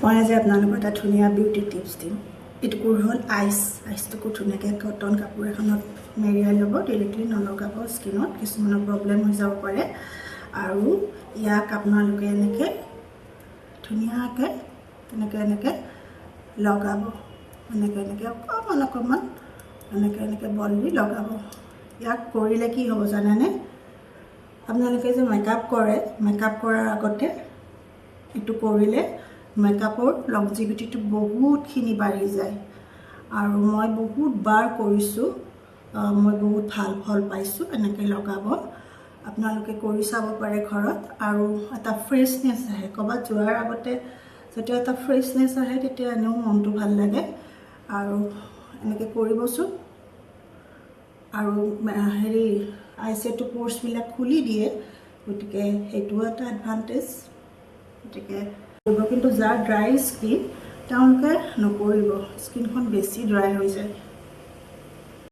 মই আজি আপোনালোকক এটা ধুনীয়া বিউটি টিপছ দিম। এইটো হ'ল আইচটো ধুনীয়াকৈ কটন কাপোৰ এখনত মেৰিয়াই ল'ব, ডিৰেক্টলি নলগাব স্কিনত, কিছুমানৰ প্ৰব্লেম হৈ যাব পাৰে। আৰু ইয়াক আপোনালোকে এনেকৈ ধুনীয়াকৈ এনেকৈ লগাব, এনেকৈ অকণমান এনেকৈ বল দি লগাব। ইয়াক কৰিলে কি হ'ব জানেনে? আপোনালোকে যে মেকআপ কৰে, মেকআপ কৰাৰ আগতে এইটো কৰিলে মেকআপৰ লংজিভিটিটো বহুতখিনি বাঢ়ি যায়। আৰু মই বহুতবাৰ কৰিছোঁ, মই বহুত ভাল ফল পাইছোঁ। এনেকৈ লগাব, আপোনালোকে কৰি চাব পাৰে ঘৰত। আৰু এটা ফ্ৰেছনেছ আহে, ক'ৰবাত যোৱাৰ আগতে যেতিয়া এটা ফ্ৰেছনেছ আহে তেতিয়া এনেও মনটো ভাল লাগে। আৰু এনেকৈ কৰিবচোন। আৰু আইছেটো প'ৰ্চবিলাক খুলি দিয়ে, গতিকে সেইটোও এটা এডভান্টেজ। গতিকে কিন্তু যাৰ ড্ৰাই স্কিন তেওঁলোকে নকৰিব, স্কিনখন বেছি ড্ৰাই হৈ যায়।